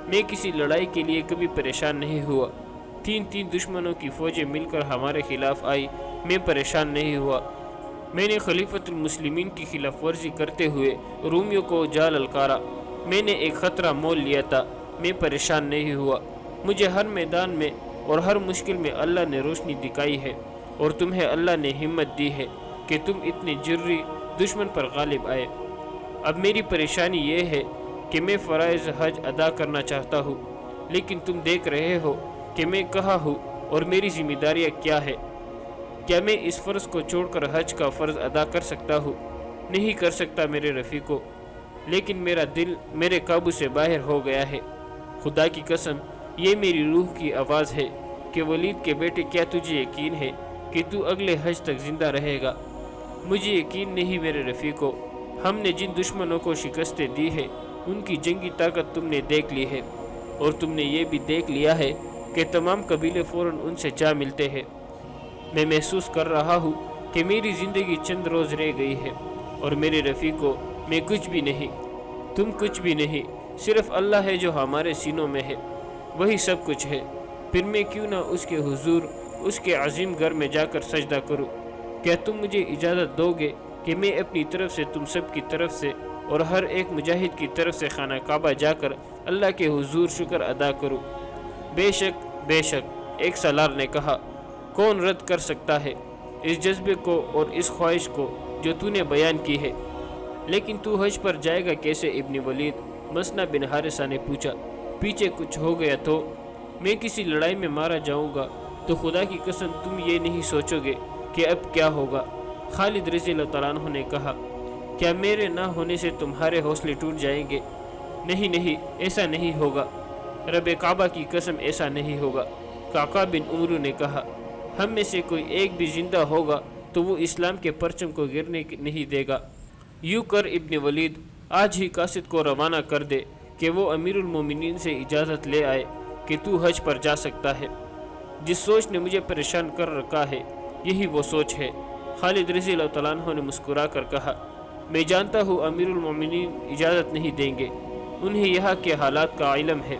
میں کسی لڑائی کے لیے کبھی پریشان نہیں ہوا۔ 3 دشمنوں کی فوجیں مل کر ہمارے خلاف آئی، میں پریشان نہیں ہوا۔ میں نے خلیفۃ المسلمین کی خلاف ورزی کرتے ہوئے رومیوں کو جا للکارا۔ میں نے ایک خطرہ مول لیا تھا، میں پریشان نہیں ہوا۔ مجھے ہر میدان میں اور ہر مشکل میں اللہ نے روشنی دکھائی ہے، اور تمہیں اللہ نے ہمت دی ہے کہ تم اتنے جرری دشمن پر غالب آئے۔ اب میری پریشانی یہ ہے کہ میں فرائض حج ادا کرنا چاہتا ہوں، لیکن تم دیکھ رہے ہو کہ میں کہاں ہوں اور میری ذمہ داریاں کیا ہے۔ کیا میں اس فرض کو چھوڑ کر حج کا فرض ادا کر سکتا ہوں؟ نہیں کر سکتا میرے رفیقو، لیکن میرا دل میرے قابو سے باہر ہو گیا ہے۔ خدا کی قسم، یہ میری روح کی آواز ہے کہ ولید کے بیٹے، کیا تجھے یقین ہے کہ تو اگلے حج تک زندہ رہے گا؟ مجھے یقین نہیں میرے رفیقو۔ ہم نے جن دشمنوں کو شکستیں دی ہے ان کی جنگی طاقت تم نے دیکھ لی ہے، اور تم نے یہ بھی دیکھ لیا ہے کہ تمام قبیلے فوراً ان سے جا ملتے ہیں۔ میں محسوس کر رہا ہوں کہ میری زندگی چند روز رہ گئی ہے، اور میرے رفیقو، میں کچھ بھی نہیں، تم کچھ بھی نہیں، صرف اللہ ہے جو ہمارے سینوں میں ہے، وہی سب کچھ ہے۔ پھر میں کیوں نہ اس کے حضور، اس کے عظیم گھر میں جا کر سجدہ کروں؟ کیا تم مجھے اجازت دو گے کہ میں اپنی طرف سے تم سب کی طرف سے اور ہر ایک مجاہد کی طرف سے خانہ کعبہ جا کر اللہ کے حضور شکر ادا کروں؟ بے شک، بے شک، ایک سالار نے کہا، کون رد کر سکتا ہے اس جذبے کو اور اس خواہش کو جو تو نے بیان کی ہے؟ لیکن تو حج پر جائے گا کیسے ابن ولید؟ مسنہ بن حارثہ نے پوچھا۔ پیچھے کچھ ہو گیا تو؟ میں کسی لڑائی میں مارا جاؤں گا تو خدا کی قسم تم یہ نہیں سوچو گے کہ اب کیا ہوگا۔ خالد رضی اللہ تعالیٰ عنہ نے کہا، کیا میرے نہ ہونے سے تمہارے حوصلے ٹوٹ جائیں گے؟ نہیں نہیں، ایسا نہیں ہوگا، رب کعبہ کی قسم ایسا نہیں ہوگا۔ قعقاع بن عمرو نے کہا، ہم میں سے کوئی ایک بھی زندہ ہوگا تو وہ اسلام کے پرچم کو گرنے نہیں دے گا۔ یوں کر ابن ولید، آج ہی قاصد کو روانہ کر دے کہ وہ امیر المومنین سے اجازت لے آئے کہ تو حج پر جا سکتا ہے۔ جس سوچ نے مجھے پریشان کر رکھا ہے یہی وہ سوچ ہے۔ خالد رضی اللہ تعالیٰ عنہ نے مسکرا کر کہا، میں جانتا ہوں امیر المومنین اجازت نہیں دیں گے، انہیں یہاں کے حالات کا علم ہے،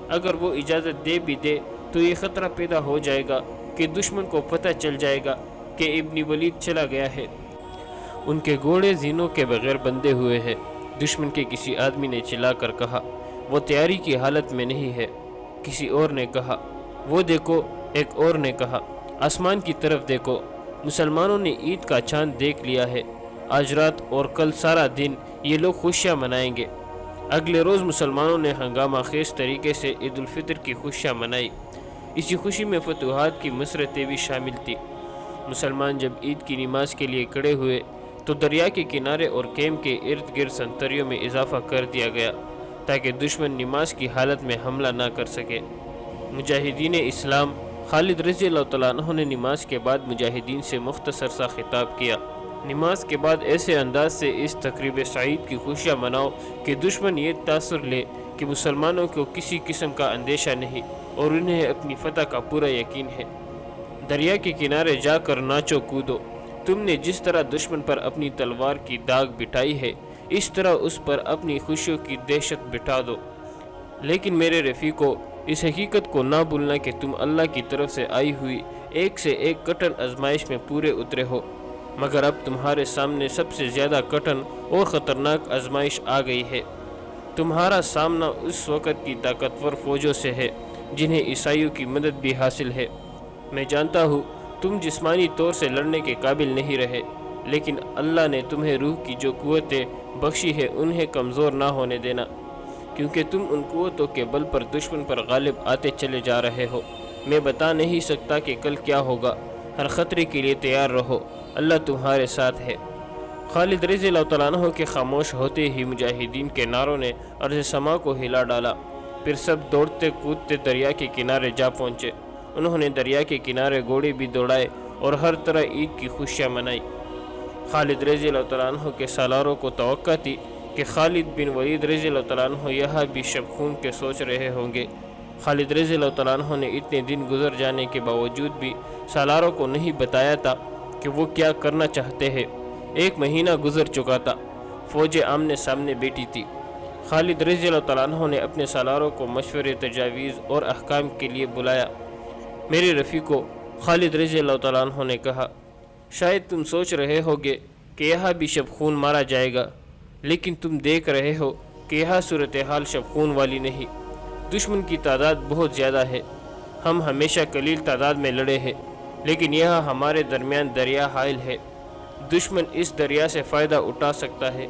اگر وہ اجازت دے بھی دے تو یہ خطرہ پیدا ہو جائے گا کہ دشمن کو پتہ چل جائے گا کہ ابن ولید چلا گیا ہے۔ ان کے گھوڑے زینوں کے بغیر بندھے ہوئے ہیں۔ دشمن کے کسی آدمی نے چلا کر کہا، وہ تیاری کی حالت میں نہیں ہے۔ کسی اور نے کہا، وہ دیکھو۔ ایک اور نے کہا، آسمان کی طرف دیکھو۔ مسلمانوں نے عید کا چاند دیکھ لیا ہے۔ آج رات اور کل سارا دن یہ لوگ خوشیاں منائیں گے۔ اگلے روز مسلمانوں نے ہنگامہ خیز طریقے سے عید الفطر کی خوشیاں منائی۔ اسی خوشی میں فتوحات کی مسرتیں بھی شامل تھی۔ مسلمان جب عید کی نماز کے لیے کھڑے ہوئے تو دریا کے کنارے اور کیمپ کے ارد گرد سنتریوں میں اضافہ کر دیا گیا تاکہ دشمن نماز کی حالت میں حملہ نہ کر سکے۔ مجاہدین اسلام خالد رضی اللہ تعالیٰ عنہ نے نماز کے بعد مجاہدین سے مختصر سا خطاب کیا۔ نماز کے بعد ایسے انداز سے اس تقریب سعید کی خوشیاں مناؤ کہ دشمن یہ تاثر لے کہ مسلمانوں کو کسی قسم کا اندیشہ نہیں اور انہیں اپنی فتح کا پورا یقین ہے۔ دریا کے کنارے جا کر ناچو کودو۔ تم نے جس طرح دشمن پر اپنی تلوار کی داغ بٹھائی ہے اس طرح اس پر اپنی خوشیوں کی دہشت بٹھا دو۔ لیکن میرے رفیقو، اس حقیقت کو نہ بھولنا کہ تم اللہ کی طرف سے آئی ہوئی ایک سے ایک کٹن آزمائش میں پورے اترے ہو، مگر اب تمہارے سامنے سب سے زیادہ کٹن اور خطرناک آزمائش آ گئی ہے۔ تمہارا سامنا اس وقت کی طاقتور فوجوں سے ہے جنہیں عیسائیوں کی مدد بھی حاصل ہے۔ میں جانتا ہوں تم جسمانی طور سے لڑنے کے قابل نہیں رہے، لیکن اللہ نے تمہیں روح کی جو قوتیں بخشی ہے انہیں کمزور نہ ہونے دینا، کیونکہ تم ان قوتوں کے بل پر دشمن پر غالب آتے چلے جا رہے ہو۔ میں بتا نہیں سکتا کہ کل کیا ہوگا، ہر خطرے کے لیے تیار رہو، اللہ تمہارے ساتھ ہے۔ خالد رضی اللہ تعالیٰ عنہ کے خاموش ہوتے ہی مجاہدین کے نعروں نے عرض سما کو ہلا ڈالا، پھر سب دوڑتے کودتے دریا کے کنارے جا پہنچے۔ انہوں نے دریا کے کنارے گھوڑے بھی دوڑائے اور ہر طرح عید کی خوشیاں منائی۔ خالد رضی اللہ تعالیٰ عنہ کے سالاروں کو توقع تھی کہ خالد بن ولید رضی اللہ تعالیٰ عنہ یہاں بھی شب خون کے سوچ رہے ہوں گے۔ خالد رضی اللہ تعالیٰ عنہ نے اتنے دن گزر جانے کے باوجود بھی سالاروں کو نہیں بتایا تھا کہ وہ کیا کرنا چاہتے ہیں۔ 1 مہینہ گزر چکا تھا، فوجیں آمنے سامنے بیٹھی تھی۔ خالد رضی اللہ تعالیٰ عنہ نے اپنے سالاروں کو مشورے، تجاویز اور احکام کے لیے بلایا۔ میرے رفیقو، خالد رضی اللہ تعالیٰ عنہ نے کہا، شاید تم سوچ رہے ہوگے کہ یہاں بھی شب خون مارا جائے گا، لیکن تم دیکھ رہے ہو کہ یہاں صورتحال شب خون والی نہیں۔ دشمن کی تعداد بہت زیادہ ہے، ہم ہمیشہ قلیل تعداد میں لڑے ہیں، لیکن یہاں ہمارے درمیان دریا حائل ہے، دشمن اس دریا سے فائدہ اٹھا سکتا ہے۔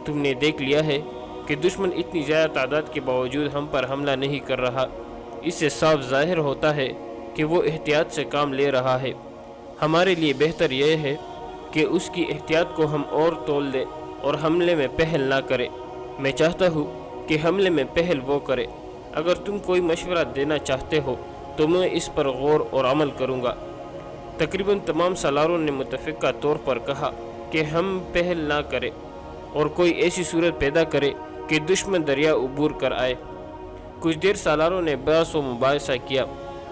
تم نے دیکھ لیا ہے کہ دشمن اتنی زیادہ تعداد کے باوجود ہم پر حملہ نہیں کر رہا۔ اس سے صاف ظاہر ہوتا ہے کہ وہ احتیاط سے کام لے رہا ہے۔ ہمارے لیے بہتر یہ ہے کہ اس کی احتیاط کو ہم اور تول دیں اور حملے میں پہل نہ کرے۔ میں چاہتا ہوں کہ حملے میں پہل وہ کرے۔ اگر تم کوئی مشورہ دینا چاہتے ہو تو میں اس پر غور اور عمل کروں گا۔ تقریباً تمام سالاروں نے متفقہ طور پر کہا کہ ہم پہل نہ کریں اور کوئی ایسی صورت پیدا کرے کہ دشمن دریا عبور کر آئے۔ کچھ دیر سالاروں نے بحث و مباحثہ کیا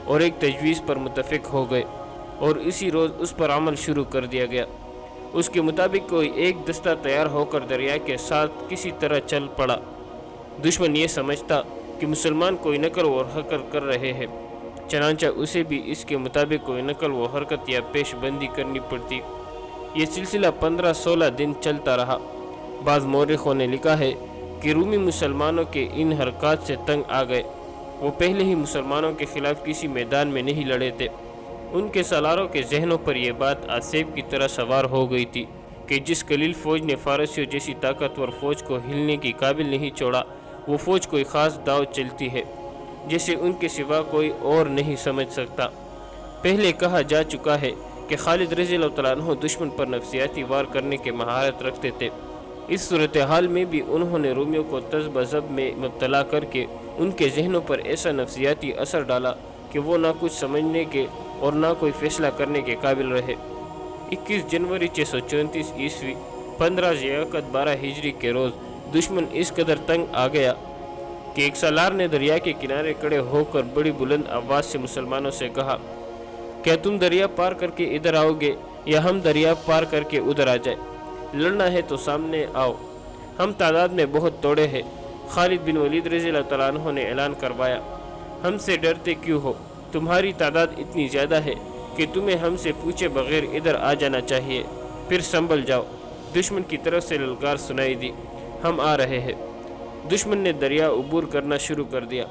اور ایک تجویز پر متفق ہو گئے اور اسی روز اس پر عمل شروع کر دیا گیا۔ اس کے مطابق کوئی ایک دستہ تیار ہو کر دریا کے ساتھ کسی طرح چل پڑا۔ دشمن یہ سمجھتا کہ مسلمان کوئی نقل و حرکت کر رہے ہیں، چنانچہ اسے بھی اس کے مطابق کوئی نقل و حرکت یا پیش بندی کرنی پڑتی۔ یہ سلسلہ 15-16 دن چلتا رہا۔ بعض مورخوں نے لکھا ہے کہ رومی مسلمانوں کے ان حرکات سے تنگ آ گئے۔ وہ پہلے ہی مسلمانوں کے خلاف کسی میدان میں نہیں لڑے تھے۔ ان کے سالاروں کے ذہنوں پر یہ بات آسیب کی طرح سوار ہو گئی تھی کہ جس قلیل فوج نے فارسیوں جیسی طاقتور فوج کو ہلنے کی قابل نہیں چھوڑا، وہ فوج کوئی خاص داؤ چلتی ہے جسے ان کے سوا کوئی اور نہیں سمجھ سکتا۔ پہلے کہا جا چکا ہے کہ خالد رضی اللہ تعالیٰ عنہ دشمن پر نفسیاتی وار کرنے کے مہارت رکھتے تھے۔ اس صورتحال میں بھی انہوں نے رومیوں کو تذب ذب میں مبتلا کر کے ان کے ذہنوں پر ایسا نفسیاتی اثر ڈالا کہ وہ نہ کچھ سمجھنے کے اور نہ کوئی فیصلہ کرنے کے قابل رہے۔ 21 جنوری 634 عیسوی 15 ذی القعدہ 12 ہجری کے روز دشمن اس قدر تنگ آ گیا کہ ایک سالار نے دریا کے کنارے کھڑے ہو کر بڑی بلند آواز سے مسلمانوں سے کہا، کیا تم دریا پار کر کے ادھر آؤ گے یا ہم دریا پار کر کے ادھر آ جائے؟ لڑنا ہے تو سامنے آؤ، ہم تعداد میں بہت توڑے ہیں۔ خالد بن ولید رضی اللہ تعالیٰ عنہ نے اعلان کروایا، ہم سے ڈرتے کیوں ہو؟ تمہاری تعداد اتنی زیادہ ہے کہ تمہیں ہم سے پوچھے بغیر ادھر آ جانا چاہیے، پھر سنبھل جاؤ۔ دشمن کی طرف سے للکار سنائی دی، ہم آ رہے ہیں۔ دشمن نے دریا عبور کرنا شروع کر دیا۔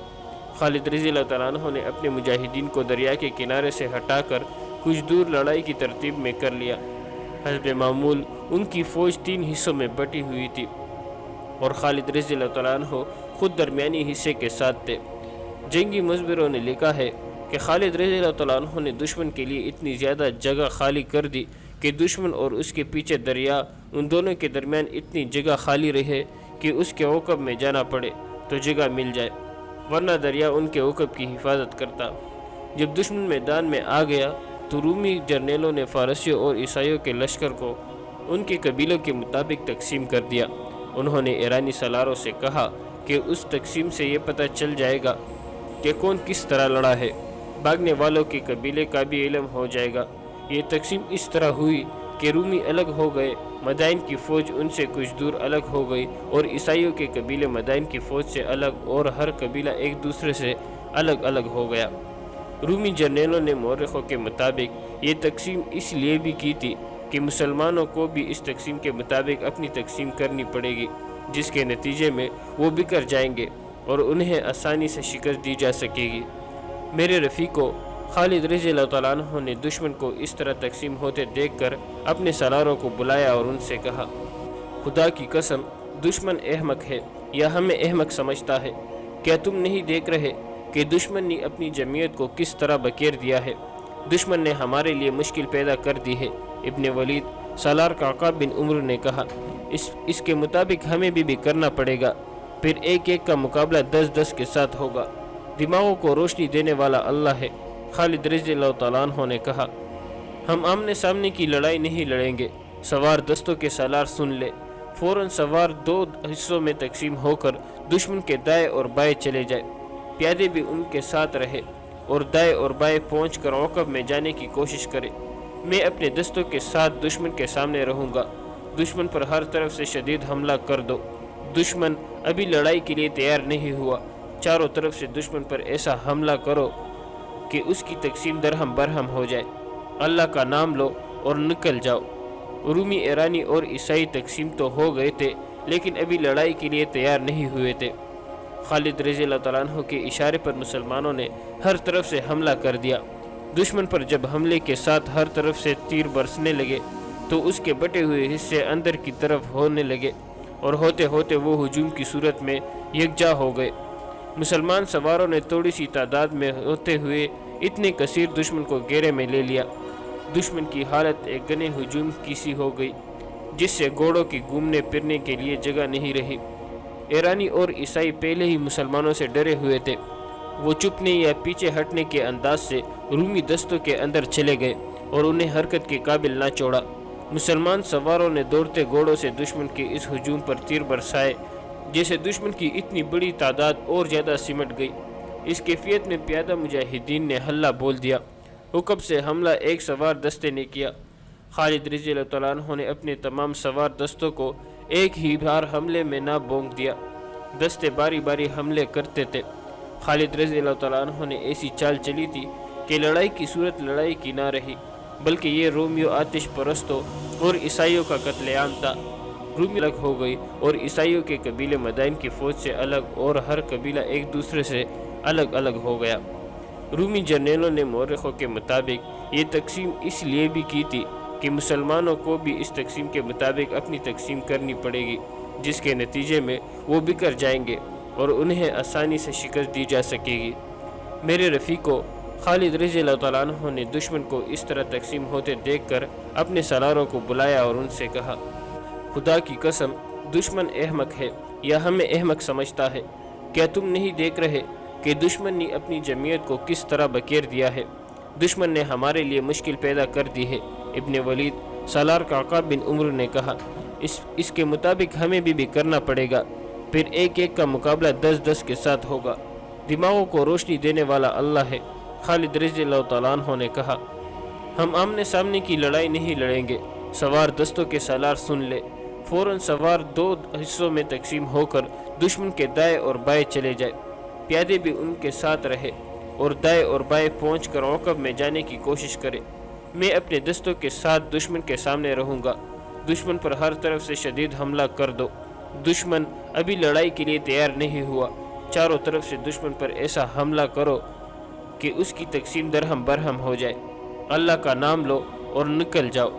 خالد رضی اللہ تعالیٰ عنہ نے اپنے مجاہدین کو دریا کے کنارے سے ہٹا کر کچھ دور لڑائی کی ترتیب میں کر لیا۔ حسب معمول ان کی فوج 3 حصوں میں بٹی ہوئی تھی اور خالد رضی اللہ تعالیٰ عنہ خود درمیانی حصے کے ساتھ تھے۔ جنگی مصبروں نے لکھا ہے کہ خالد رضی اللہ تعالیٰ عنہ نے دشمن کے لیے اتنی زیادہ جگہ خالی کر دی کہ دشمن اور اس کے پیچھے دریا، ان دونوں کے درمیان اتنی جگہ خالی رہے کہ اس کے عقب میں جانا پڑے تو جگہ مل جائے، ورنہ دریا ان کے عقب کی حفاظت کرتا۔ جب دشمن میدان میں آ گیا تو رومی جرنیلوں نے فارسیوں اور عیسائیوں کے لشکر کو ان کے قبیلوں کے مطابق تقسیم کر دیا۔ انہوں نے ایرانی سالاروں سے کہا کہ اس تقسیم سے یہ پتہ چل جائے گا کہ کون کس طرح لڑا ہے، بھاگنے والوں کے قبیلے کا بھی علم ہو جائے گا۔ یہ تقسیم اس طرح ہوئی کہ رومی الگ ہو گئے، مدائن کی فوج ان سے کچھ دور الگ ہو گئی، اور عیسائیوں کے قبیلے مدائن کی فوج سے الگ، اور ہر قبیلہ ایک دوسرے سے الگ الگ ہو گیا۔ رومی جرنیلوں نے مورخوں کے مطابق یہ تقسیم اس لیے بھی کی تھی کہ مسلمانوں کو بھی اس تقسیم کے مطابق اپنی تقسیم کرنی پڑے گی، جس کے نتیجے میں وہ بکھر جائیں گے اور انہیں آسانی سے شکست دی جا سکے گی۔ میرے رفیقو، خالد رضی اللہ تعالیٰ عنہ نے دشمن کو اس طرح تقسیم ہوتے دیکھ کر اپنے سالاروں کو بلایا اور ان سے کہا، خدا کی قسم دشمن احمق ہے یا ہمیں احمق سمجھتا ہے؟ کیا تم نہیں دیکھ رہے کہ دشمن نے اپنی جمعیت کو کس طرح بکیر دیا ہے؟ دشمن نے ہمارے لیے مشکل پیدا کر دی ہے۔ ابن ولید سالار کعب بن عمر نے کہا، اس کے مطابق ہمیں بھی کرنا پڑے گا، پھر ایک ایک کا مقابلہ 10-10 کے ساتھ ہوگا۔ دماغوں کو روشنی دینے والا اللہ ہے۔ خالد رضی اللہ تعالیٰ عنہ نے کہا، ہم آمنے سامنے کی لڑائی نہیں لڑیں گے۔ سوار دستوں کے سالار سن لے۔ فوراً سوار 2 حصوں میں تقسیم ہو کر دشمن کے دائیں اور بائیں چلے جائے، پیادے بھی ان کے ساتھ رہے اور دائیں اور بائیں پہنچ کر عقب میں جانے کی کوشش کرے۔ میں اپنے دستوں کے ساتھ دشمن کے سامنے رہوں گا۔ دشمن پر ہر طرف سے شدید حملہ کر دو۔ دشمن ابھی لڑائی کے لیے تیار نہیں ہوا، چاروں طرف سے دشمن پر ایسا حملہ کرو کہ اس کی تقسیم درہم برہم ہو جائے۔ اللہ کا نام لو اور نکل جاؤ۔ رومی، ایرانی اور عیسائی تقسیم تو ہو گئے تھے، لیکن ابھی لڑائی کے لیے تیار نہیں ہوئے تھے۔ خالد رضی اللہ تعالیٰ عنہ کے اشارے پر مسلمانوں نے ہر طرف سے حملہ کر دیا۔ دشمن پر جب حملے کے ساتھ ہر طرف سے تیر برسنے لگے تو اس کے بٹے ہوئے حصے اندر کی طرف ہونے لگے اور ہوتے ہوتے وہ ہجوم کی صورت میں یکجا ہو گئے۔ مسلمان سواروں نے تھوڑی سی تعداد میں ہوتے ہوئے اتنے کثیر دشمن کو گھیرے میں لے لیا۔ دشمن کی حالت ایک گنے ہجوم کی سی ہو گئی، جس سے گھوڑوں کی گھومنے پھرنے کے لیے جگہ نہیں رہی۔ ایرانی اور عیسائی پہلے ہی مسلمانوں سے ڈرے ہوئے تھے، وہ چپنے یا پیچھے ہٹنے کے انداز سے رومی دستوں کے اندر چلے گئے اور انہیں حرکت کے قابل نہ چھوڑا۔ مسلمان سواروں نے دوڑتے گھوڑوں سے دشمن کے اس ہجوم پر تیر برسائے، جیسے دشمن کی اتنی بڑی تعداد اور زیادہ سمٹ گئی۔ اس کیفیت میں پیادہ مجاہدین نے ہلہ بول دیا۔ حکم سے حملہ ایک سوار دستے نے کیا۔ خالد رضی اللہ تعالیٰ عنہ نے اپنے تمام سوار دستوں کو ایک ہی بار حملے میں نہ بونک دیا، دستے باری باری حملے کرتے تھے۔ خالد رضی اللہ تعالیٰ عنہ نے ایسی چال چلی تھی کہ لڑائی کی صورت لڑائی کی نہ رہی، بلکہ یہ رومیوں آتش پرستوں اور عیسائیوں کا قتل عام تھا۔ رومی الگ ہو گئی اور عیسائیوں کے قبیلے مدائن کی فوج سے الگ، اور ہر قبیلہ ایک دوسرے سے الگ الگ ہو گیا۔ رومی جرنیلوں نے مورخوں کے مطابق یہ تقسیم اس لیے بھی کی تھی کہ مسلمانوں کو بھی اس تقسیم کے مطابق اپنی تقسیم کرنی پڑے گی، جس کے نتیجے میں وہ بکھر جائیں گے اور انہیں آسانی سے شکست دی جا سکے گی۔ میرے رفیقو، خالد رضی اللہ تعالیٰ عنہ نے دشمن کو اس طرح تقسیم ہوتے دیکھ کر اپنے سالاروں کو بلایا اور ان سے کہا، خدا کی قسم دشمن احمق ہے یا ہمیں احمق سمجھتا ہے؟ کیا تم نہیں دیکھ رہے کہ دشمن نے اپنی جمعیت کو کس طرح بکیر دیا ہے؟ دشمن نے ہمارے لیے مشکل پیدا کر دی ہے۔ ابن ولید سالار کعب بن عمر نے کہا، اس کے مطابق ہمیں بھی کرنا پڑے گا، پھر ایک ایک کا مقابلہ 10-10 کے ساتھ ہوگا۔ دماغوں کو روشنی دینے والا اللہ ہے۔ خالد رضی اللہ تعالیٰ عنہ نے کہا، ہم آمنے سامنے کی لڑائی نہیں لڑیں گے۔ سوار دستوں کے سالار سن لے۔ فوراً سوار 2 حصوں میں تقسیم ہو کر دشمن کے دائیں اور بائیں چلے جائے۔ پیادے بھی ان کے ساتھ رہے اور دائیں اور بائیں پہنچ کر عقب میں جانے کی کوشش کرے۔ میں اپنے دستوں کے ساتھ دشمن کے سامنے رہوں گا۔ دشمن پر ہر طرف سے شدید حملہ کر دو۔ دشمن ابھی لڑائی کے لیے تیار نہیں ہوا۔ چاروں طرف سے دشمن پر ایسا حملہ کرو کہ اس کی تقسیم درہم برہم ہو جائے۔ اللہ کا نام لو اور نکل جاؤ۔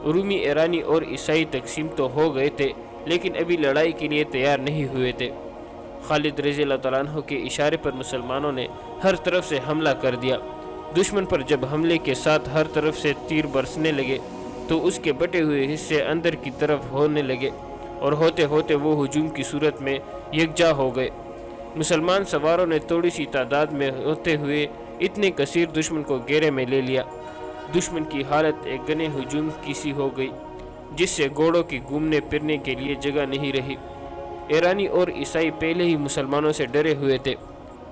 رومی، ایرانی اور عیسائی تقسیم تو ہو گئے تھے لیکن ابھی لڑائی کے لیے تیار نہیں ہوئے تھے۔ خالد رضی اللہ تعالیٰ عنہ کے اشارے پر مسلمانوں نے ہر طرف سے حملہ کر دیا۔ دشمن پر جب حملے کے ساتھ ہر طرف سے تیر برسنے لگے تو اس کے بٹے ہوئے حصے اندر کی طرف ہونے لگے اور ہوتے ہوتے وہ ہجوم کی صورت میں یکجا ہو گئے۔ مسلمان سواروں نے تھوڑی سی تعداد میں ہوتے ہوئے اتنے کثیر دشمن کو گھیرے میں لے لیا۔ دشمن کی حالت ایک گنے ہجوم کی سی ہو گئی جس سے گھوڑوں کی گھومنے پھرنے کے لیے جگہ نہیں رہی۔ ایرانی اور عیسائی پہلے ہی مسلمانوں سے ڈرے ہوئے تھے۔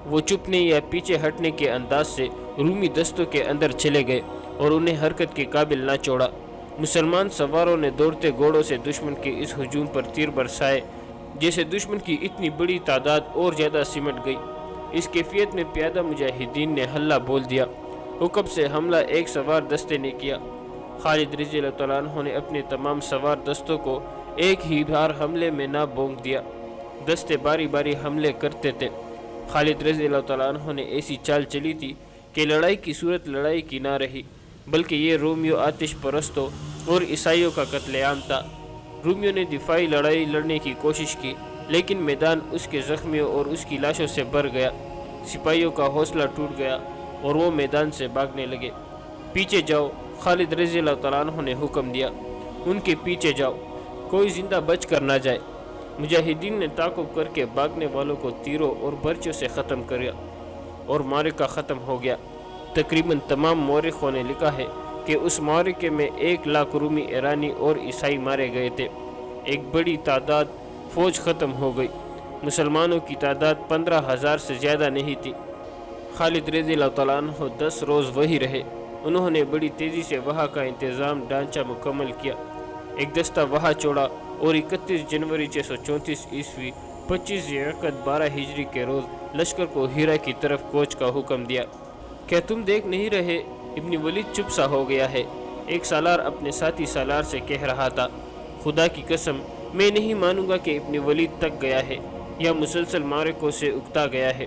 وہ چپنے یا پیچھے ہٹنے کے انداز سے رومی دستوں کے اندر چلے گئے اور انہیں حرکت کے قابل نہ چھوڑا۔ مسلمان سواروں نے دوڑتے گھوڑوں سے دشمن کے اس ہجوم پر تیر برسائے جیسے دشمن کی اتنی بڑی تعداد اور زیادہ سمٹ گئی۔ اس کیفیت میں پیادہ مجاہدین نے ہلہ بول دیا۔ حکم سے حملہ ایک سوار دستے نے کیا۔ خالد رضی اللہ تعالیٰ عنہ نے اپنے تمام سوار دستوں کو ایک ہی بار حملے میں نہ بونک دیا۔ دستے باری باری حملے کرتے تھے۔ خالد رضی اللہ تعالیٰ عنہ نے ایسی چال چلی تھی کہ لڑائی کی صورت لڑائی کی نہ رہی بلکہ یہ رومیوں آتش پرستوں اور عیسائیوں کا قتل عام تھا۔ رومیوں نے دفاعی لڑائی لڑنے کی کوشش کی لیکن میدان اس کے زخمیوں اور اس کی لاشوں سے بھر گیا۔ سپاہیوں کا حوصلہ ٹوٹ گیا اور وہ میدان سے بھاگنے لگے۔ پیچھے جاؤ، خالد رضی اللہ تعالیٰ عنہ نے حکم دیا۔ ان کے پیچھے جاؤ، کوئی زندہ بچ کر نہ جائے۔ مجاہدین نے تعاقب کر کے بھاگنے والوں کو تیروں اور برچوں سے ختم کیا اور معرکہ ختم ہو گیا۔ تقریباً تمام مورخوں نے لکھا ہے کہ اس معرکے میں 1 لاکھ رومی، ایرانی اور عیسائی مارے گئے تھے۔ ایک بڑی تعداد فوج ختم ہو گئی۔ مسلمانوں کی تعداد 15,000 سے زیادہ نہیں تھی۔ خالد رضی اللہ تعالیٰ عنہ 10 روز وہی رہے۔ انہوں نے بڑی تیزی سے وہاں کا انتظام ڈھانچہ مکمل کیا۔ ایک دستہ وہاں چھوڑا اور 31 جنوری 634 عیسوی 25 ذی القعدہ 12 ہجری کے روز لشکر کو ہیرا کی طرف کوچ کا حکم دیا۔ کیا تم دیکھ نہیں رہے؟ ابن ولید چپ سا ہو گیا ہے۔ ایک سالار اپنے ساتھی سالار سے کہہ رہا تھا، خدا کی قسم میں نہیں مانوں گا کہ ابن ولید تک گیا ہے یا مسلسل معرکوں سے اکتا گیا ہے،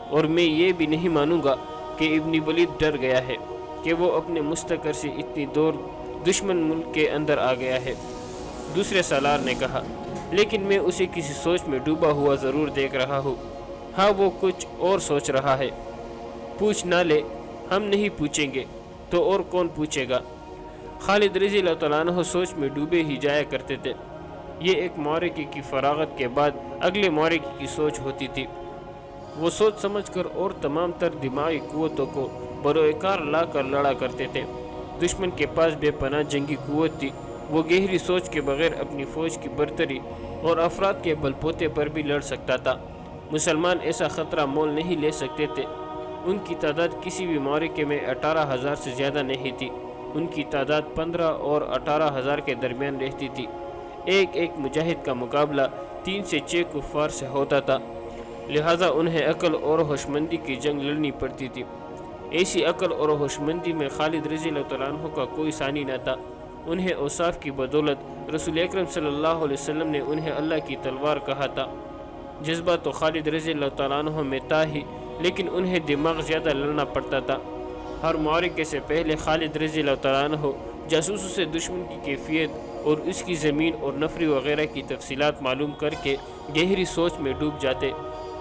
اور میں یہ بھی نہیں مانوں گا کہ ابن ولید ڈر گیا ہے کہ وہ اپنے مستقر سے اتنی دور دشمن ملک کے اندر آ گیا ہے۔ دوسرے سالار نے کہا، لیکن میں اسے کسی سوچ میں ڈوبا ہوا ضرور دیکھ رہا ہوں۔ ہاں، وہ کچھ اور سوچ رہا ہے۔ پوچھ نہ لے، ہم نہیں پوچھیں گے تو اور کون پوچھے گا؟ خالد رضی اللہ تعالیٰ عنہ سوچ میں ڈوبے ہی جایا کرتے تھے۔ یہ ایک معرکے کی فراغت کے بعد اگلے معرکے کی سوچ ہوتی تھی۔ وہ سوچ سمجھ کر اور تمام تر دماغی قوتوں کو بروئے کار لا کر لڑا کرتے تھے۔ دشمن کے پاس بے پناہ جنگی قوت تھی۔ وہ گہری سوچ کے بغیر اپنی فوج کی برتری اور افراد کے بل بوتے پر بھی لڑ سکتا تھا۔ مسلمان ایسا خطرہ مول نہیں لے سکتے تھے۔ ان کی تعداد کسی بھی معرکے میں 18,000 سے زیادہ نہیں تھی۔ ان کی تعداد 15 اور 18,000 کے درمیان رہتی تھی۔ ایک ایک مجاہد کا مقابلہ 3 سے 6 کفار سے ہوتا تھا، لہٰذا انہیں عقل اور ہوشمندی کی جنگ لڑنی پڑتی تھی۔ ایسی عقل اور ہوشمندی میں خالد رضی اللہ تعالیٰ عنہ کا کوئی ثانی نہ تھا۔ انہیں اوصاف کی بدولت رسول اکرم صلی اللہ علیہ وسلم نے انہیں اللہ کی تلوار کہا تھا۔ جذبہ تو خالد رضی اللہ تعالیٰ عنہ میں تھا ہی، لیکن انہیں دماغ زیادہ لڑنا پڑتا تھا۔ ہر معرکے سے پہلے خالد رضی اللہ تعالیٰ عنہ جاسوسوں سے دشمن کی کیفیت اور اس کی زمین اور نفری وغیرہ کی تفصیلات معلوم کر کے گہری سوچ میں ڈوب جاتے،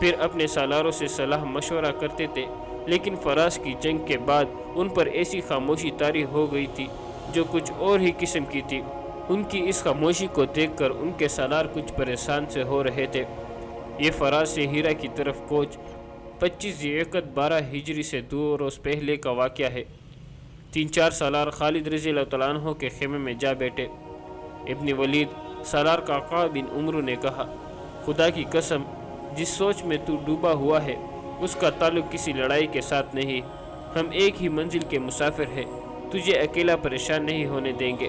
پھر اپنے سالاروں سے صلاح مشورہ کرتے تھے۔ لیکن فراز کی جنگ کے بعد ان پر ایسی خاموشی طاری ہو گئی تھی جو کچھ اور ہی قسم کی تھی۔ ان کی اس خاموشی کو دیکھ کر ان کے سالار کچھ پریشان سے ہو رہے تھے۔ یہ فراز سے ہیرا کی طرف کوچ 25 ذی القعدہ 12 ہجری سے 2 روز پہلے کا واقعہ ہے۔ 3-4 سالار خالد رضی اللہ تعالیٰ عنہ کے خیمے میں جا بیٹھے۔ ابن ولید سالار قعقاع بن عمرو نے کہا، خدا کی قسم جس سوچ میں تو ڈوبا ہوا ہے اس کا تعلق کسی لڑائی کے ساتھ نہیں۔ ہم ایک ہی منزل کے مسافر ہیں، تجھے اکیلا پریشان نہیں ہونے دیں گے۔